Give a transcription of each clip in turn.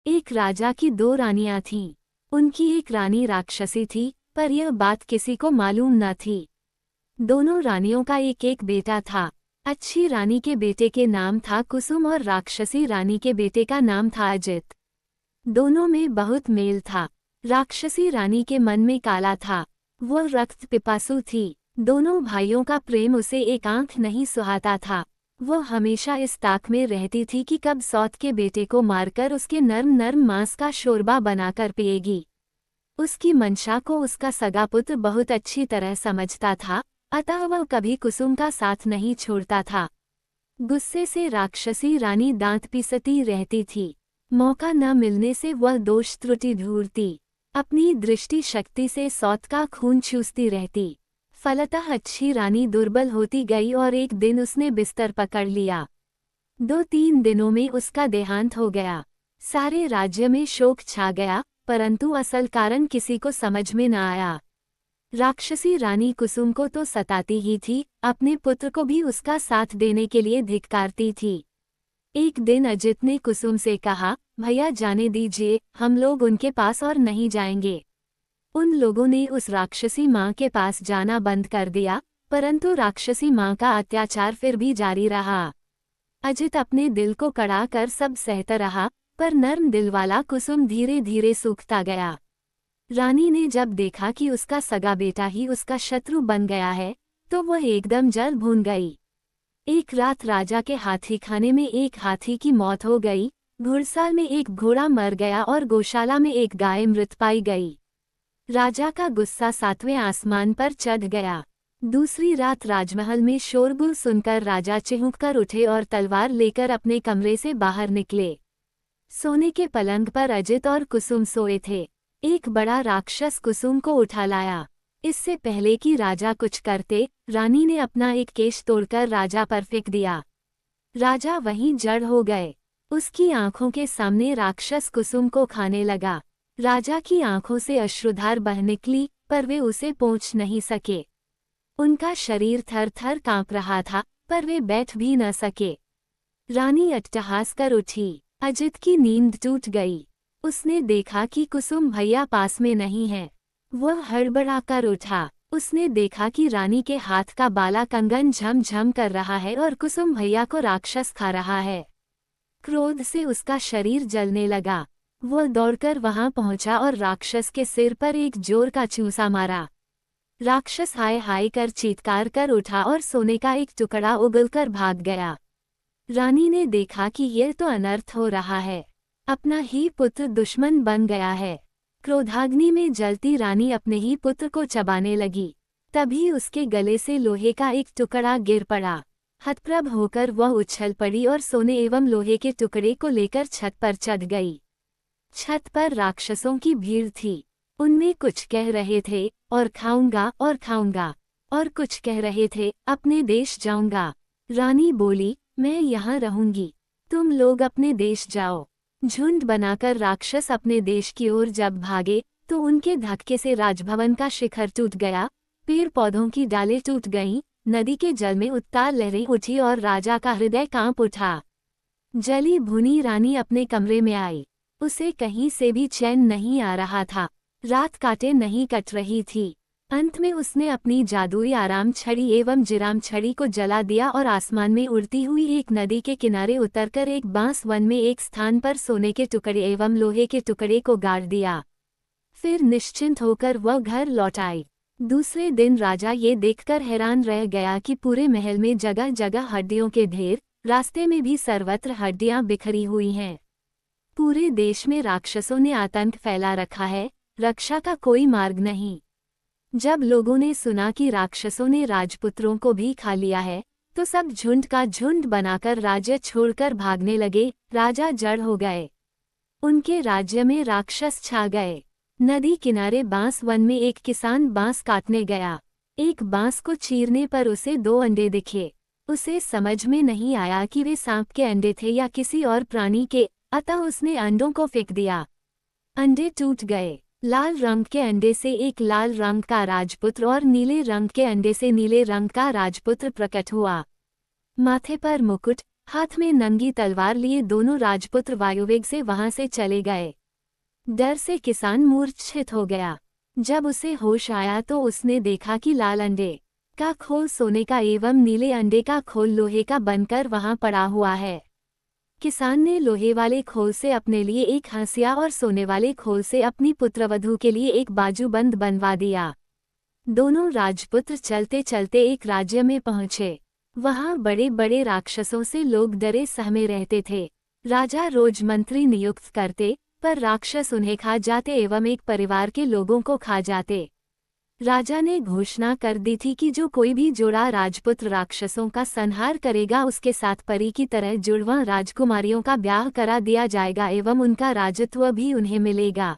एक राजा की दो रानियां थीं। उनकी एक रानी राक्षसी थी, पर यह बात किसी को मालूम न थी। दोनों रानियों का एक एक बेटा था। अच्छी रानी के बेटे के नाम था कुसुम और राक्षसी रानी के बेटे का नाम था अजित। दोनों में बहुत मेल था। राक्षसी रानी के मन में काला था, वह रक्त पिपासु थी। दोनों भाइयों का प्रेम उसे एक आंख नहीं सुहाता था। वह हमेशा इस ताक में रहती थी कि कब सौत के बेटे को मारकर उसके नर्म नर्म मांस का शोरबा बनाकर पिएगी। उसकी मंशा को उसका सगा पुत्र बहुत अच्छी तरह समझता था, अतः वह कभी कुसुम का साथ नहीं छोड़ता था। गुस्से से राक्षसी रानी दांत पीसती रहती थी। मौका न मिलने से वह दोष त्रुटि ढूंढती, अपनी दृष्टि शक्ति से सौत का खून चूसती रहती। फलतः अच्छी रानी दुर्बल होती गई और एक दिन उसने बिस्तर पकड़ लिया। 2-3 दिनों में उसका देहांत हो गया। सारे राज्य में शोक छा गया, परंतु असल कारण किसी को समझ में न आया। राक्षसी रानी कुसुम को तो सताती ही थी, अपने पुत्र को भी उसका साथ देने के लिए धिक्कारती थी। एक दिन अजित ने कुसुम से कहा, भैया जाने दीजिए, हम लोग उनके पास और नहीं जाएंगे। उन लोगों ने उस राक्षसी माँ के पास जाना बंद कर दिया, परंतु राक्षसी माँ का अत्याचार फिर भी जारी रहा। अजित अपने दिल को कड़ा कर सब सहता रहा, पर नर्म दिल वाला कुसुम धीरे धीरे सूखता गया। रानी ने जब देखा कि उसका सगा बेटा ही उसका शत्रु बन गया है, तो वह एकदम जल भून गई। एक रात राजा के हाथी खाने में एक हाथी की मौत हो गई, घुड़साल में एक घोड़ा मर गया और गौशाला में एक गाय मृत पाई गई। राजा का गुस्सा 7वें आसमान पर चढ़ गया। दूसरी रात राजमहल में शोरगुल सुनकर राजा चिहुक कर उठे और तलवार लेकर अपने कमरे से बाहर निकले। सोने के पलंग पर अजित और कुसुम सोए थे। एक बड़ा राक्षस कुसुम को उठा लाया। इससे पहले कि राजा कुछ करते, रानी ने अपना एक केश तोड़कर राजा पर फेंक दिया। राजा वहीं जड़ हो गए। उसकी आंखों के सामने राक्षस कुसुम को खाने लगा। राजा की आंखों से अश्रुधार बह निकली, पर वे उसे पोंछ नहीं सके। उनका शरीर थर थर कांप रहा था, पर वे बैठ भी न सके। रानी अट्टहास कर उठी। अजित की नींद टूट गई। उसने देखा कि कुसुम भैया पास में नहीं है। वह हड़बड़ा कर उठा। उसने देखा कि रानी के हाथ का बाला कंगन झम झम कर रहा है और कुसुम भैया को राक्षस खा रहा है। क्रोध से उसका शरीर जलने लगा। वह दौड़कर वहां पहुंचा और राक्षस के सिर पर एक जोर का चूसा मारा। राक्षस हाय हाय कर चीत्कार कर उठा और सोने का एक टुकड़ा उगलकर भाग गया। रानी ने देखा कि यह तो अनर्थ हो रहा है। अपना ही पुत्र दुश्मन बन गया है। क्रोधाग्नि में जलती रानी अपने ही पुत्र को चबाने लगी। तभी उसके गले से लोहे का एक टुकड़ा गिर पड़ा। हतप्रभ होकर वह उछल पड़ी और सोने एवं लोहे के टुकड़े को लेकर छत पर चढ़ गई। छत पर राक्षसों की भीड़ थी। उनमें कुछ कह रहे थे, और खाऊंगा, और कुछ कह रहे थे, अपने देश जाऊंगा। रानी बोली, मैं यहाँ रहूंगी, तुम लोग अपने देश जाओ। झुंड बनाकर राक्षस अपने देश की ओर जब भागे, तो उनके धक्के से राजभवन का शिखर टूट गया, पेड़ पौधों की डालें टूट गईं, नदी के जल में उत्ताल लहरें उठी और राजा का हृदय कांप उठा। जली भुनी रानी अपने कमरे में आई। उसे कहीं से भी चैन नहीं आ रहा था। रात काटे नहीं कट रही थी। अंत में उसने अपनी जादुई आराम छड़ी एवं जिराम छड़ी को जला दिया और आसमान में उड़ती हुई एक नदी के किनारे उतरकर एक बांस वन में एक स्थान पर सोने के टुकड़े एवं लोहे के टुकड़े को गाड़ दिया। फिर निश्चिंत होकर वह घर लौट आई। दूसरे दिन राजा ये देखकर हैरान रह गया कि पूरे महल में जगह जगह हड्डियों के ढेर, रास्ते में भी सर्वत्र हड्डियां बिखरी हुई हैं। पूरे देश में राक्षसों ने आतंक फैला रखा है, रक्षा का कोई मार्ग नहीं। जब लोगों ने सुना कि राक्षसों ने राजपुत्रों को भी खा लिया है, तो सब झुंड का झुंड बनाकर राज्य छोड़कर भागने लगे। राजा जड़ हो गए। उनके राज्य में राक्षस छा गए। नदी किनारे बांस वन में एक किसान बांस काटने गया। एक बांस को चीरने पर उसे 2 अंडे दिखे। उसे समझ में नहीं आया कि वे सांप के अंडे थे या किसी और प्राणी के, अतः उसने अंडों को फेंक दिया। अंडे टूट गए। लाल रंग के अंडे से एक लाल रंग का राजपुत्र और नीले रंग के अंडे से नीले रंग का राजपुत्र प्रकट हुआ। माथे पर मुकुट, हाथ में नंगी तलवार लिए दोनों राजपुत्र वायुवेग से वहां से चले गए। डर से किसान मूर्छित हो गया। जब उसे होश आया तो उसने देखा कि लाल अंडे का खोल सोने का एवं नीले अंडे का खोल लोहे का बनकर वहां पड़ा हुआ है। किसान ने लोहे वाले खोल से अपने लिए एक हंसिया और सोने वाले खोल से अपनी पुत्रवधू के लिए एक बाजूबंद बनवा दिया। दोनों राजपुत्र चलते चलते एक राज्य में पहुंचे। वहां बड़े बड़े राक्षसों से लोग डरे सहमे रहते थे। राजा रोज मंत्री नियुक्त करते, पर राक्षस उन्हें खा जाते एवं एक परिवार के लोगों को खा जाते। राजा ने घोषणा कर दी थी कि जो कोई भी जोड़ा राजपुत्र राक्षसों का संहार करेगा उसके साथ परी की तरह जुड़वा राजकुमारियों का ब्याह करा दिया जाएगा एवं उनका राजत्व भी उन्हें मिलेगा।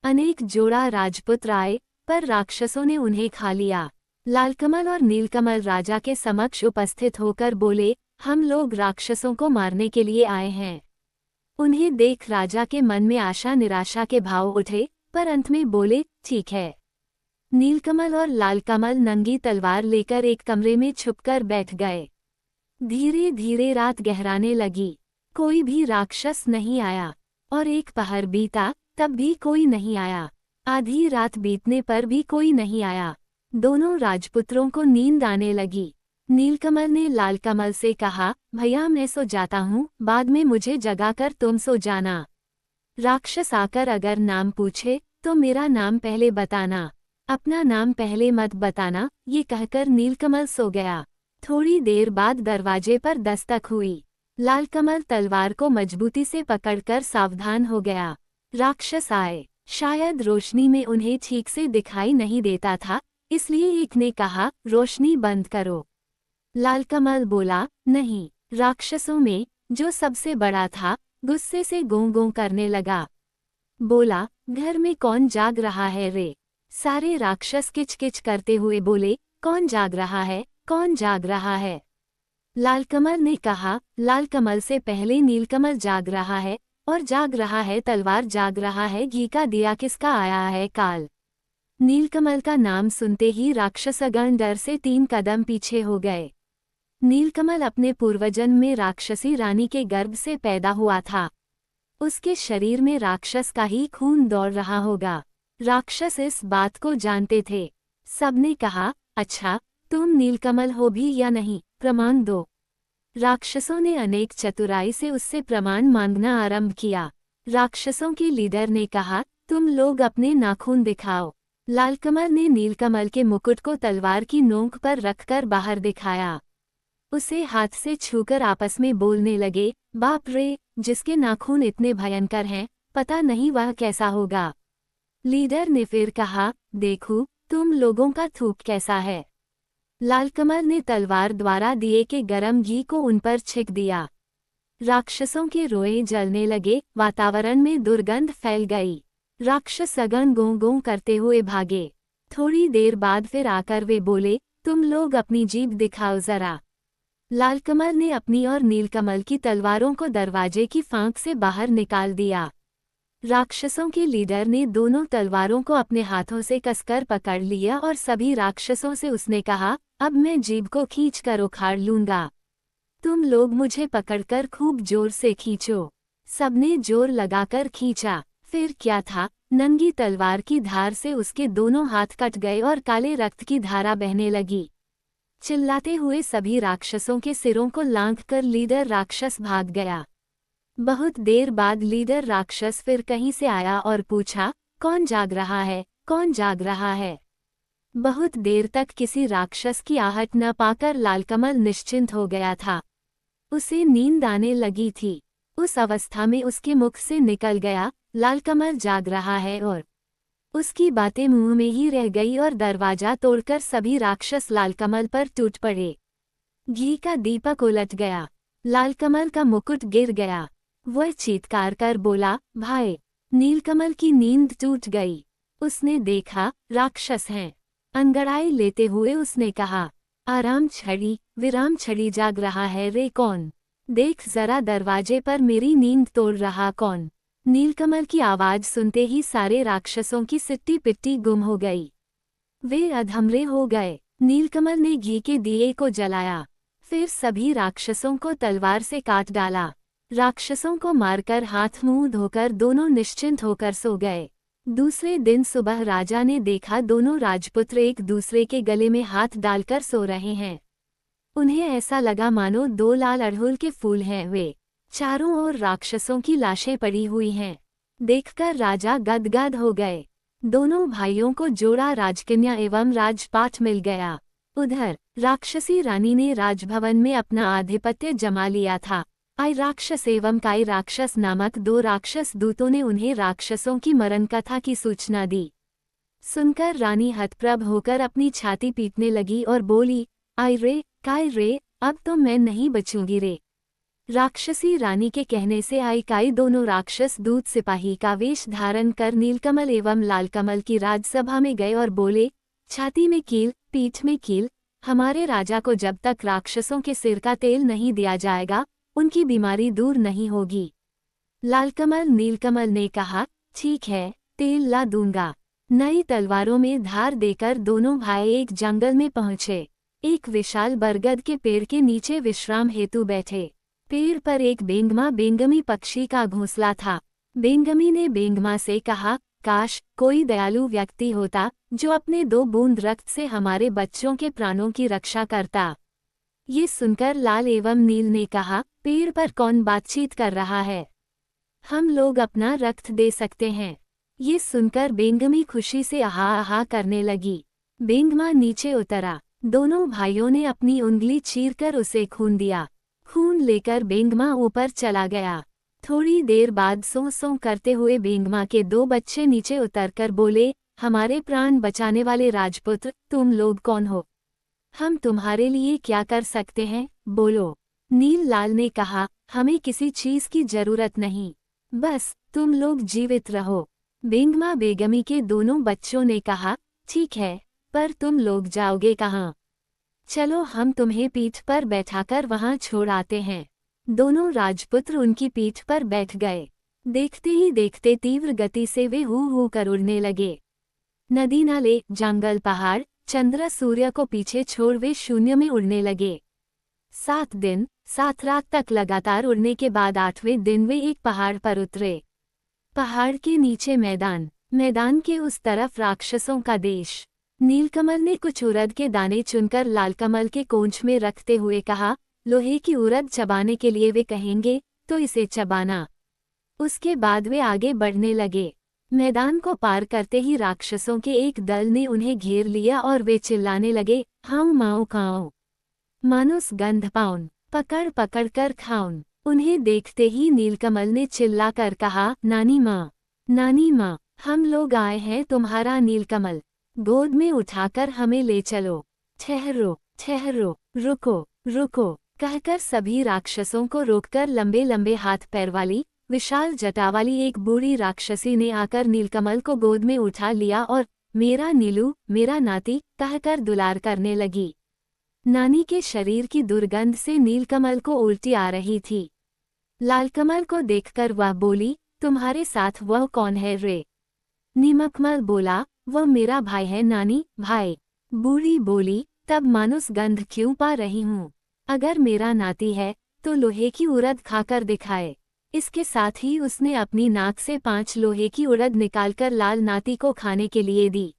अनेक जोड़ा राजपुत्र आए, पर राक्षसों ने उन्हें खा लिया। लालकमल और नीलकमल राजा के समक्ष उपस्थित होकर बोले, हम लोग राक्षसों को मारने के लिए आए हैं। उन्हें देख राजा के मन में आशा निराशा के भाव उठे, पर अंत में बोले, ठीक है। नीलकमल और लालकमल नंगी तलवार लेकर एक कमरे में छुपकर बैठ गए। धीरे धीरे रात गहराने लगी। कोई भी राक्षस नहीं आया और एक पहर बीता, तब भी कोई नहीं आया। आधी रात बीतने पर भी कोई नहीं आया। दोनों राजपुत्रों को नींद आने लगी। नीलकमल ने लालकमल से कहा, भैया मैं सो जाता हूँ, बाद में मुझे जगाकर तुम सो जाना। राक्षस आकर अगर नाम पूछे तो मेरा नाम पहले बताना, अपना नाम पहले मत बताना। ये कहकर नीलकमल सो गया। थोड़ी देर बाद दरवाजे पर दस्तक हुई। लालकमल तलवार को मजबूती से पकड़कर सावधान हो गया। राक्षस आए। शायद रोशनी में उन्हें ठीक से दिखाई नहीं देता था, इसलिए एक ने कहा, रोशनी बंद करो। लालकमल बोला, नहीं। राक्षसों में जो सबसे बड़ा था गुस्से से गों गों करने लगा। बोला, घर में कौन जाग रहा है रे? सारे राक्षस किचकिच करते हुए बोले, कौन जाग रहा है, कौन जाग रहा है? लालकमल ने कहा, लालकमल से पहले नीलकमल जाग रहा है, और जाग रहा है तलवार जाग रहा है, घी का दिया किसका आया है काल। नीलकमल का नाम सुनते ही राक्षसगण डर से 3 कदम पीछे हो गए। नीलकमल अपने पूर्वजन्म में राक्षसी रानी के गर्भ से पैदा हुआ था। उसके शरीर में राक्षस का ही खून दौड़ रहा होगा। राक्षस इस बात को जानते थे। सबने कहा, अच्छा तुम नीलकमल हो भी या नहीं, प्रमाण दो। राक्षसों ने अनेक चतुराई से उससे प्रमाण मांगना आरंभ किया। राक्षसों के लीडर ने कहा, तुम लोग अपने नाखून दिखाओ। लालकमल ने नीलकमल के मुकुट को तलवार की नोक पर रखकर बाहर दिखाया। उसे हाथ से छूकर आपस में बोलने लगे, बाप रे, जिसके नाखून इतने भयंकर हैं, पता नहीं वह कैसा होगा। लीडर ने फिर कहा, देखो तुम लोगों का थूक कैसा है। लालकमल ने तलवार द्वारा दिए के गरम घी को उन पर छिक दिया। राक्षसों के रोए जलने लगे, वातावरण में दुर्गंध फैल गई। राक्षस सगन गों गों करते हुए भागे। थोड़ी देर बाद फिर आकर वे बोले, तुम लोग अपनी जीभ दिखाओ जरा। लालकमल ने अपनी और नीलकमल की तलवारों को दरवाजे की फांक से बाहर निकाल दिया। राक्षसों के लीडर ने दोनों तलवारों को अपने हाथों से कसकर पकड़ लिया और सभी राक्षसों से उसने कहा, अब मैं जीभ को खींचकर उखाड़ लूंगा। तुम लोग मुझे पकड़कर खूब जोर से खींचो। सबने जोर लगाकर खींचा। फिर क्या था, नंगी तलवार की धार से उसके दोनों हाथ कट गए और काले रक्त की धारा बहने लगी। चिल्लाते हुए सभी राक्षसों के सिरों को लांघकर लीडर राक्षस भाग गया। बहुत देर बाद लीडर राक्षस फिर कहीं से आया और पूछा, कौन जाग रहा है, कौन जाग रहा है? बहुत देर तक किसी राक्षस की आहट न पाकर लालकमल निश्चिंत हो गया था। उसे नींद आने लगी थी। उस अवस्था में उसके मुख से निकल गया, लालकमल जाग रहा है, और उसकी बातें मुंह में ही रह गई और दरवाजा तोड़कर सभी राक्षस लालकमल पर टूट पड़े। घी का दीपक उलट गया। लालकमल का मुकुट गिर गया। वह चीत्कार कर बोला, भाई। नीलकमल की नींद टूट गई। उसने देखा, राक्षस हैं। अंगड़ाई लेते हुए उसने कहा, आराम छड़ी, विराम छड़ी जाग रहा है रे कौन? देख जरा दरवाजे पर मेरी नींद तोड़ रहा कौन? नीलकमल की आवाज सुनते ही सारे राक्षसों की सिट्टी पिट्टी गुम हो गई। वे अधमरे हो गए। नीलकमल ने घी के दिए को जलाया। फिर सभी राक्षसों को तलवार से काट डाला। राक्षसों को मारकर हाथ मुंह धोकर दोनों निश्चिंत होकर सो गए। दूसरे दिन सुबह राजा ने देखा दोनों राजपुत्र एक दूसरे के गले में हाथ डालकर सो रहे हैं। उन्हें ऐसा लगा मानो दो लाल अड़हुल के फूल हैं वे। चारों ओर राक्षसों की लाशें पड़ी हुई हैं। देखकर राजा गदगद हो गए। दोनों भाइयों को जोड़ा राजकन्या एवं राजपाट मिल गया। उधर राक्षसी रानी ने राजभवन में अपना आधिपत्य जमा लिया था। आई राक्षस एवं काई राक्षस नामक दो राक्षस दूतों ने उन्हें राक्षसों की मरण कथा की सूचना दी। सुनकर रानी हतप्रभ होकर अपनी छाती पीटने लगी और बोली, आई रे काय रे, अब तो मैं नहीं बचूंगी रे। राक्षसी रानी के कहने से आई काई दोनों राक्षस दूत सिपाही का वेश धारण कर नीलकमल एवं लालकमल की राजसभा में गए और बोले, छाती में कील, पीठ में कील, हमारे राजा को जब तक राक्षसों के सिर का तेल नहीं दिया जाएगा उनकी बीमारी दूर नहीं होगी। लालकमल नीलकमल ने कहा, ठीक है, तेल ला दूंगा। नई तलवारों में धार देकर दोनों भाई एक जंगल में पहुंचे। एक विशाल बरगद के पेड़ के नीचे विश्राम हेतु बैठे। पेड़ पर एक बेंगमा बेंगमी पक्षी का घोंसला था। बेंगमी ने बेंगमा से कहा, काश कोई दयालु व्यक्ति होता जो अपने 2 बूंद रक्त से हमारे बच्चों के प्राणों की रक्षा करता। ये सुनकर लाल एवं नील ने कहा, पेड़ पर कौन बातचीत कर रहा है, हम लोग अपना रक्त दे सकते हैं। ये सुनकर बेंगमी खुशी से आहा आहा करने लगी। बेंगमा नीचे उतरा। दोनों भाइयों ने अपनी उंगली चीरकर उसे खून दिया। खून लेकर बेंगमा ऊपर चला गया। थोड़ी देर बाद सो सो करते हुए बेंगमा के 2 बच्चे नीचे उतरकर बोले, हमारे प्राण बचाने वाले राजपुत्र, तुम लोग कौन हो? हम तुम्हारे लिए क्या कर सकते हैं, बोलो। नील लाल ने कहा, हमें किसी चीज की जरूरत नहीं, बस तुम लोग जीवित रहो। बेंगमा बेगमी के दोनों बच्चों ने कहा, ठीक है, पर तुम लोग जाओगे कहाँ? चलो हम तुम्हें पीठ पर बैठाकर वहां छोड़ आते हैं। दोनों राजपुत्र उनकी पीठ पर बैठ गए। देखते ही देखते तीव्र गति से वे हू कर उड़ने लगे। नदी नाले, जंगल, पहाड़, चंद्र सूर्य को पीछे छोड़ वे शून्य में उड़ने लगे। 7 दिन 7 रात तक लगातार उड़ने के बाद 8वें दिन वे एक पहाड़ पर उतरे। पहाड़ के नीचे मैदान, मैदान के उस तरफ राक्षसों का देश। नीलकमल ने कुछ उड़द के दाने चुनकर लालकमल के कोंच में रखते हुए कहा, लोहे की उड़द चबाने के लिए वे कहेंगे तो इसे चबाना। उसके बाद वे आगे बढ़ने लगे। मैदान को पार करते ही राक्षसों के एक दल ने उन्हें घेर लिया और वे चिल्लाने लगे, हाउ माओ खाओ, मानुस गंध पाउन, पकड़ पकड़ कर खाउन। उन्हें देखते ही नीलकमल ने चिल्लाकर कहा, नानी माँ, हम लोग आए हैं तुम्हारा नीलकमल, गोद में उठाकर हमें ले चलो। ठहरो ठहरो, रुको रुको, कहकर सभी राक्षसों को रोककर लंबे लंबे हाथ पैर वाली विशाल जटा वाली एक बूढ़ी राक्षसी ने आकर नीलकमल को गोद में उठा लिया और मेरा नीलू, मेरा नाती कहकर दुलार करने लगी। नानी के शरीर की दुर्गंध से नीलकमल को उल्टी आ रही थी। लालकमल को देखकर वह बोली, तुम्हारे साथ वह कौन है रे? नीलकमल बोला, वह मेरा भाई है नानी, भाई। बूढ़ी बोली, तब मानुस गंध क्यों पा रही हूँ? अगर मेरा नाती है तो लोहे की उड़द खाकर दिखाए। इसके साथ ही उसने अपनी नाक से 5 लोहे की उड़द निकालकर लाल नाती को खाने के लिए दी।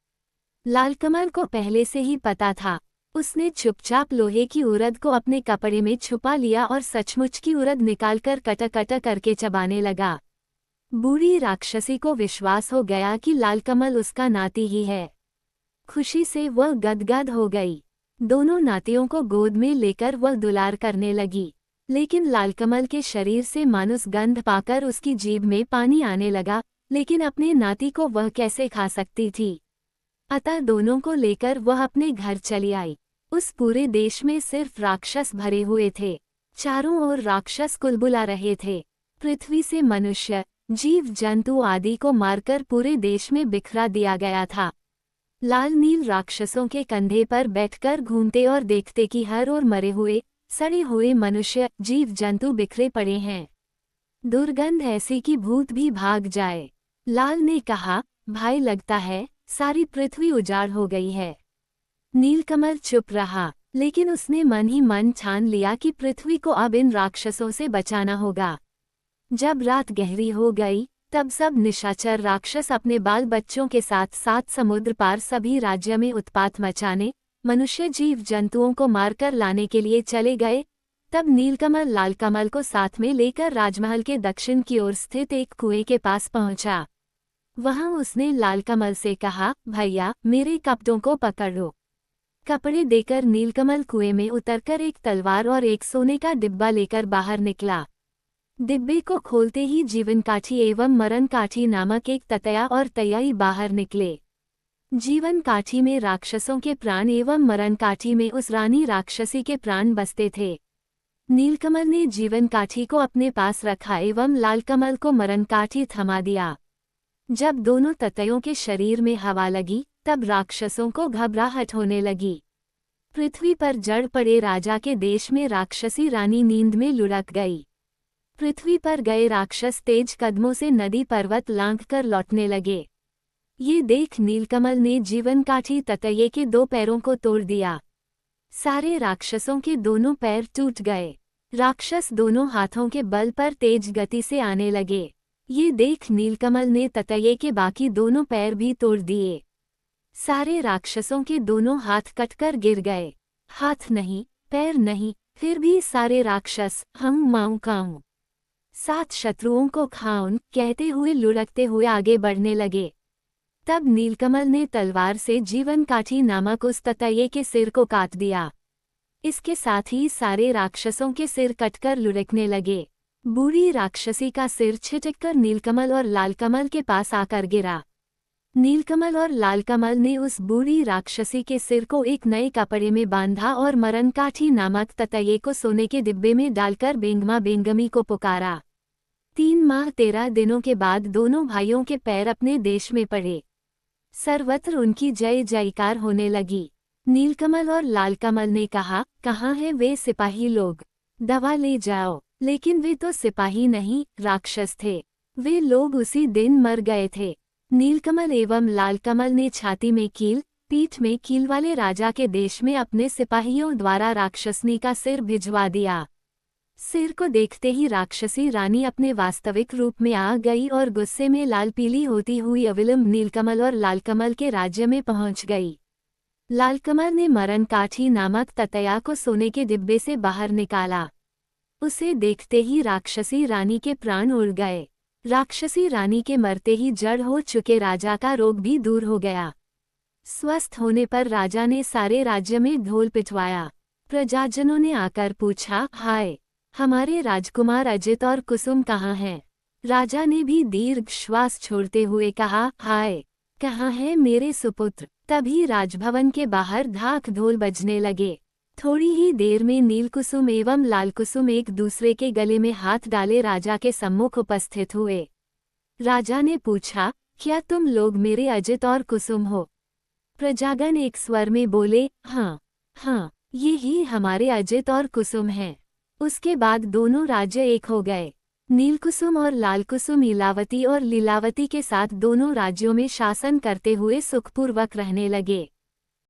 लालकमल को पहले से ही पता था। उसने चुपचाप लोहे की उड़द को अपने कपड़े में छुपा लिया और सचमुच की उड़द निकालकर कट करके चबाने लगा। बूढ़ी राक्षसी को विश्वास हो गया कि लालकमल उसका नाती ही है। खुशी से वह गदगद हो गई। दोनों नातियों को गोद में लेकर वह दुलार करने लगी, लेकिन लालकमल के शरीर से मानुस गंध पाकर उसकी जीभ में पानी आने लगा, लेकिन अपने नाती को वह कैसे खा सकती थी। अतः दोनों को लेकर वह अपने घर चली आई। उस पूरे देश में सिर्फ राक्षस भरे हुए थे। चारों ओर राक्षस कुलबुला रहे थे। पृथ्वी से मनुष्य, जीव जंतु आदि को मारकर पूरे देश में बिखरा दिया गया था। लाल नील राक्षसों के कंधे पर बैठकर घूमते और देखते कि हर ओर मरे हुए सड़े हुए मनुष्य, जीव जंतु बिखरे पड़े हैं। दुर्गंध ऐसी कि भूत भी भाग जाए। लाल ने कहा, भाई लगता है सारी पृथ्वी उजाड़ हो गई है। नीलकमल चुप रहा। लेकिन उसने मन ही मन ठान लिया कि पृथ्वी को अब इन राक्षसों से बचाना होगा। जब रात गहरी हो गई तब सब निशाचर राक्षस अपने बाल बच्चों के साथ साथ समुद्र पार सभी राज्य में उत्पात मचाने, मनुष्य जीव जंतुओं को मारकर लाने के लिए चले गए। तब नीलकमल लालकमल को साथ में लेकर राजमहल के दक्षिण की ओर स्थित एक कुएं के पास पहुंचा। वहां उसने लालकमल से कहा, भैया मेरे कपड़ों को पकड़ो। कपड़े देकर नीलकमल कुएं में उतरकर एक तलवार और एक सोने का डिब्बा लेकर बाहर निकला। डिब्बे को खोलते ही जीवन काठी एवं मरण काठी नामक एक ततया और तयाई बाहर निकले। जीवन काठी में राक्षसों के प्राण एवं मरण काठी में उस रानी राक्षसी के प्राण बसते थे। नीलकमल ने जीवन काठी को अपने पास रखा एवं लालकमल को मरण काठी थमा दिया। जब दोनों ततयों के शरीर में हवा लगी तब राक्षसों को घबराहट होने लगी। पृथ्वी पर जड़ पड़े राजा के देश में राक्षसी रानी नींद में लुढ़क गई। पृथ्वी पर गए राक्षस तेज कदमों से नदी पर्वत लांघकर लौटने लगे। ये देख नीलकमल ने जीवन काठी ततये के 2 पैरों को तोड़ दिया। सारे राक्षसों के दोनों पैर टूट गए। राक्षस दोनों हाथों के बल पर तेज गति से आने लगे। ये देख नीलकमल ने ततये के बाकी दोनों पैर भी तोड़ दिए। सारे राक्षसों के दोनों हाथ कटकर गिर गए। हाथ नहीं, पैर नहीं, फिर भी सारे राक्षस हम माऊं काऊं 7 शत्रुओं को खाऊं कहते हुए लुढ़कते हुए आगे बढ़ने लगे। तब नीलकमल ने तलवार से जीवन काठी नामक उस ततये के सिर को काट दिया। इसके साथ ही सारे राक्षसों के सिर कटकर लुढ़कने लगे। बूढ़ी राक्षसी का सिर छिटककर नीलकमल और लालकमल के पास आकर गिरा। नीलकमल और लालकमल ने उस बूढ़ी राक्षसी के सिर को एक नए कपड़े में बांधा और मरण काठी नामक ततये को सोने के डिब्बे में डालकर बेंगमा बेंगमी को पुकारा। 3 माह 13 दिनों के बाद दोनों भाइयों के पैर अपने देश में पड़े। सर्वत्र उनकी जय जयकार होने लगी। नीलकमल और लालकमल ने कहा, कहाँ हैं वे सिपाही लोग? दवा ले जाओ। लेकिन वे तो सिपाही नहीं, राक्षस थे। वे लोग उसी दिन मर गए थे। नीलकमल एवं लालकमल ने छाती में कील, पीठ में कील वाले राजा के देश में अपने सिपाहियों द्वारा राक्षसनी का सिर भिजवा दिया। सिर को देखते ही राक्षसी रानी अपने वास्तविक रूप में आ गई और गुस्से में लाल पीली होती हुई अविलंब नीलकमल और लालकमल के राज्य में पहुंच गई। लालकमल ने मरण काठी नामक ततया को सोने के डिब्बे से बाहर निकाला। उसे देखते ही राक्षसी रानी के प्राण उड़ गए। राक्षसी रानी के मरते ही जड़ हो चुके राजा का रोग भी दूर हो गया। स्वस्थ होने पर राजा ने सारे राज्य में ढोल पिटवाया। प्रजाजनों ने आकर पूछा, हाय, हमारे राजकुमार अजित और कुसुम कहाँ हैं? राजा ने भी दीर्घ श्वास छोड़ते हुए कहा, हाय, कहाँ है मेरे सुपुत्र? तभी राजभवन के बाहर ढाक ढोल बजने लगे। थोड़ी ही देर में नीलकुसुम एवं लालकुसुम एक दूसरे के गले में हाथ डाले राजा के सम्मुख उपस्थित हुए। राजा ने पूछा, क्या तुम लोग मेरे अजित और कुसुम हो? प्रजागण एक स्वर में बोले, हाँ हाँ, ये ही हमारे अजित और कुसुम हैं। उसके बाद दोनों राज्य एक हो गए। नीलकुसुम और लालकुसुम इलावती और लीलावती के साथ दोनों राज्यों में शासन करते हुए सुखपूर्वक रहने लगे।